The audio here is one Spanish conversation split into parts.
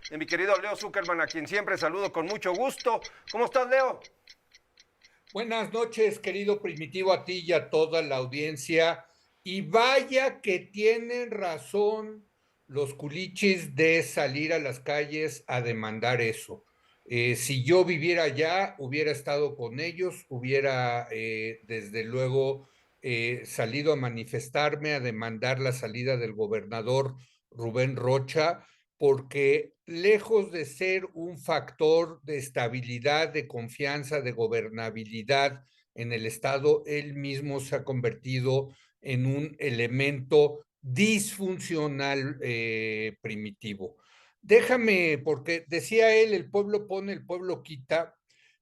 de mi querido Leo Zuckerman, a quien siempre saludo con mucho gusto. ¿Cómo estás, Leo? Buenas noches, querido Primitivo, a ti y a toda la audiencia. Y vaya que tienen razón los culichis de salir a las calles a demandar eso. Si yo viviera allá, hubiera estado con ellos, hubiera desde luego salido a manifestarme, a demandar la salida del gobernador Rubén Rocha, porque lejos de ser un factor de estabilidad, de confianza, de gobernabilidad en el Estado, él mismo se ha convertido en un elemento disfuncional primitivo. Déjame, porque decía él, el pueblo pone, el pueblo quita,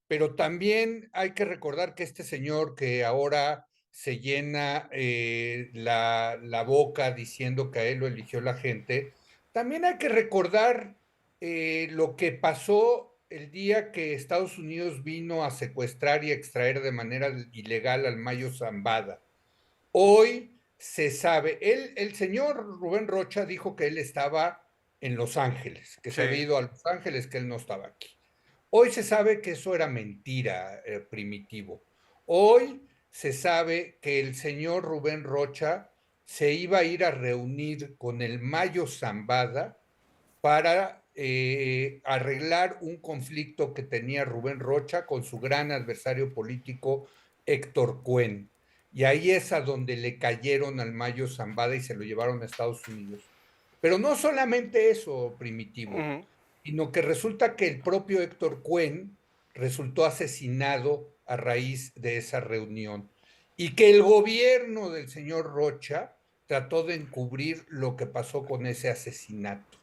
pero también hay que recordar que este señor que ahora se llena la boca diciendo que a él lo eligió la gente, también hay que recordar lo que pasó el día que Estados Unidos vino a secuestrar y extraer de manera ilegal al Mayo Zambada. Hoy se sabe, el señor Rubén Rocha dijo que él estaba en Los Ángeles, que se había Sí. ido a Los Ángeles, que él no estaba aquí. Hoy se sabe que eso era mentira, primitivo. Hoy se sabe que el señor Rubén Rocha se iba a ir a reunir con el Mayo Zambada para arreglar un conflicto que tenía Rubén Rocha con su gran adversario político Héctor Cuen. Y ahí es a donde le cayeron al Mayo Zambada y se lo llevaron a Estados Unidos. Pero no solamente eso, primitivo, Ujú. sino que resulta que el propio Héctor Cuen resultó asesinado a raíz de esa reunión y que el gobierno del señor Rocha trató de encubrir lo que pasó con ese asesinato.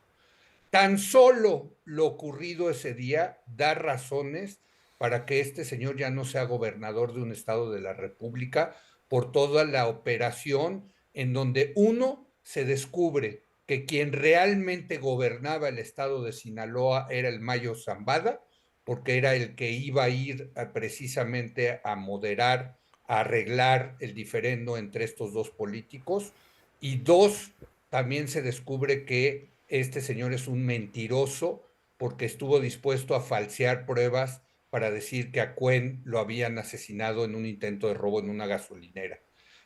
Tan solo lo ocurrido ese día da razones para que este señor ya no sea gobernador de un estado de la República por toda la operación en donde uno se descubre que quien realmente gobernaba el estado de Sinaloa era el Mayo Zambada, porque era el que iba a ir precisamente a moderar, a arreglar el diferendo entre estos dos políticos. Y dos, también se descubre que este señor es un mentiroso porque estuvo dispuesto a falsear pruebas para decir que a Cuen lo habían asesinado en un intento de robo en una gasolinera.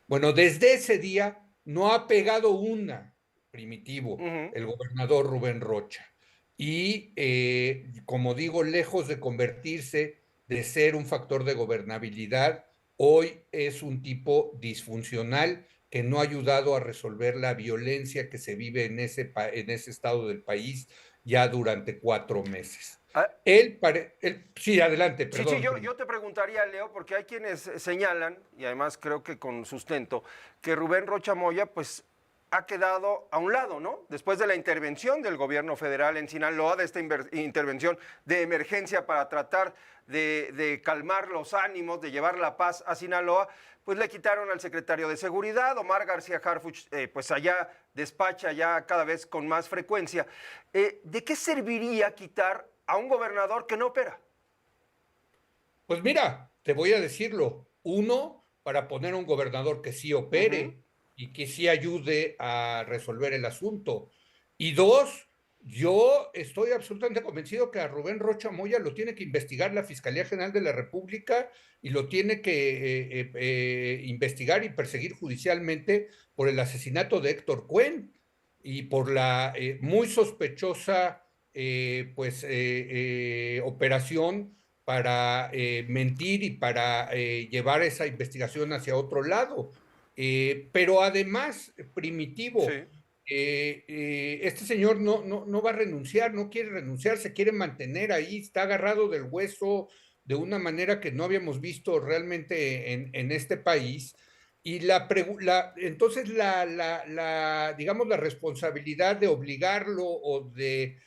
Bueno, desde ese día no ha pegado una, primitivo, Ujú. el gobernador Rubén Rocha. Y como digo, lejos de convertirse, de ser un factor de gobernabilidad, hoy es un tipo disfuncional que no ha ayudado a resolver la violencia que se vive en ese estado del país ya durante 4 meses. Ah, Sí, adelante, sí, sí, perdón, yo te preguntaría, Leo, porque hay quienes señalan, y además creo que con sustento, que Rubén Rocha Moya, pues, ha quedado a un lado, ¿no? Después de la intervención del gobierno federal en Sinaloa, de esta intervención de emergencia para tratar de calmar los ánimos, de llevar la paz a Sinaloa, pues le quitaron al secretario de Seguridad, Omar García Harfuch, pues allá despacha ya cada vez con más frecuencia. ¿De qué serviría quitar a un gobernador que no opera? pues mira, te voy a decirlo. Uno, para poner un gobernador que sí Ujú. opere y que sí ayude a resolver el asunto. Y dos, yo estoy absolutamente convencido que a Rubén Rocha Moya lo tiene que investigar la Fiscalía General de la República y lo tiene que investigar y perseguir judicialmente por el asesinato de Héctor Cuen y por la muy sospechosa operación para mentir y para llevar esa investigación hacia otro lado. Pero además, primitivo, Sí. este señor no va a renunciar, no quiere renunciar, se quiere mantener ahí, está agarrado del hueso de una manera que no habíamos visto realmente en este país. Y entonces digamos, la responsabilidad de obligarlo o de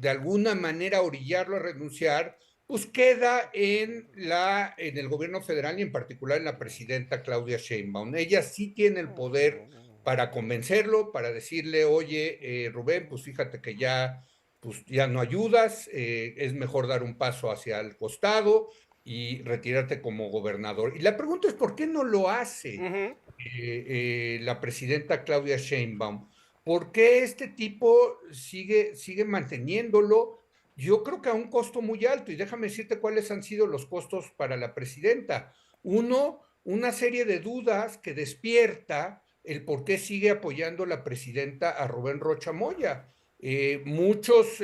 alguna manera orillarlo a renunciar, pues queda en el gobierno federal y en particular en la presidenta Claudia Sheinbaum. Ella sí tiene el poder para convencerlo, para decirle, oye, Rubén, pues fíjate que pues ya no ayudas, es mejor dar un paso hacia el costado y retirarte como gobernador. Y la pregunta es, ¿por qué no lo hace Ujú. la presidenta Claudia Sheinbaum? ¿Por qué este tipo sigue manteniéndolo? Yo creo que a un costo muy alto, y déjame decirte cuáles han sido los costos para la presidenta. Uno, una serie de dudas que despierta el por qué sigue apoyando la presidenta a Rubén Rocha Moya. Muchos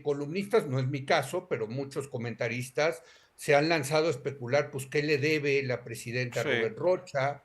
columnistas, no es mi caso, pero muchos comentaristas se han lanzado a especular, pues, qué le debe la presidenta a Sí. Rubén Rocha,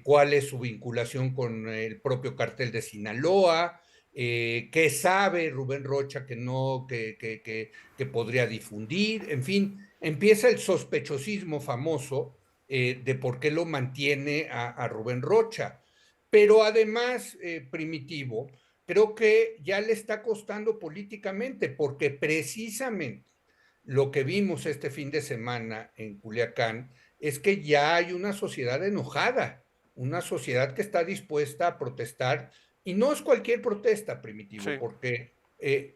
cuál es su vinculación con el propio cartel de Sinaloa, qué sabe Rubén Rocha que no, que podría difundir, en fin, empieza el sospechosismo famoso de por qué lo mantiene a Rubén Rocha. Pero además, Primitivo, creo que ya le está costando políticamente, porque precisamente lo que vimos este fin de semana en Culiacán es que ya hay una sociedad enojada, una sociedad que está dispuesta a protestar, y no es cualquier protesta, Primitivo, Sí. porque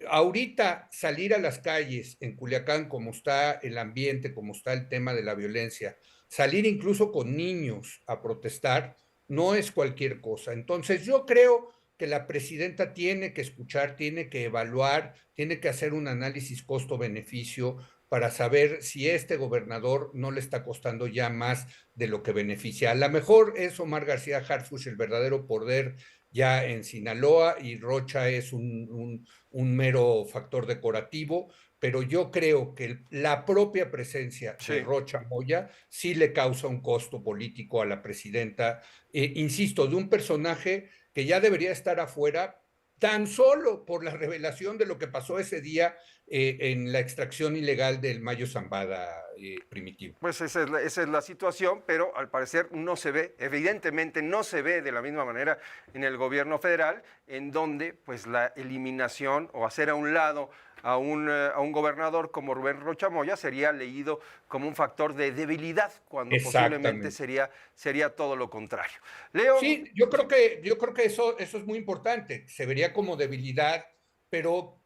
ahorita salir a las calles en Culiacán, como está el ambiente, como está el tema de la violencia, salir incluso con niños a protestar, no es cualquier cosa. Entonces yo creo que la presidenta tiene que escuchar, tiene que evaluar, tiene que hacer un análisis costo-beneficio para saber si este gobernador no le está costando ya más de lo que beneficia. A lo mejor es Omar García Harfuch el verdadero poder ya en Sinaloa, y Rocha es un mero factor decorativo, pero yo creo que la propia presencia de Sí. Rocha Moya sí le causa un costo político a la presidenta, insisto, de un personaje que ya debería estar afuera tan solo por la revelación de lo que pasó ese día en la extracción ilegal del Mayo Zambada, Primitivo. Pues esa es la situación, pero al parecer no se ve, evidentemente no se ve de la misma manera en el gobierno federal, en donde pues la eliminación o hacer a un lado a un gobernador como Rubén Rocha Moya sería leído como un factor de debilidad, cuando posiblemente Exactamente. sería todo lo contrario. Leo, Sí, yo creo que eso es muy importante. Se vería como debilidad, pero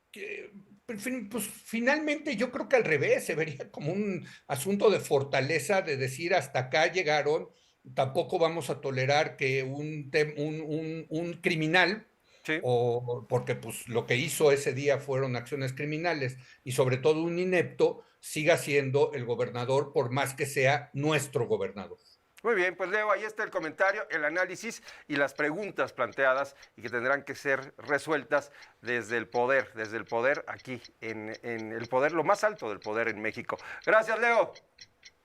pues, finalmente yo creo que al revés, se vería como un asunto de fortaleza, de decir hasta acá llegaron, tampoco vamos a tolerar que un criminal, sí. o porque pues lo que hizo ese día fueron acciones criminales, y sobre todo un inepto, siga siendo el gobernador por más que sea nuestro gobernador. Muy bien, pues Leo, ahí está el comentario, el análisis y las preguntas planteadas y que tendrán que ser resueltas desde el poder aquí, en el poder, lo más alto del poder en México. Gracias, Leo.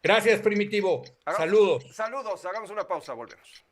Gracias, Primitivo. Saludos. Saludos, hagamos una pausa, volvemos.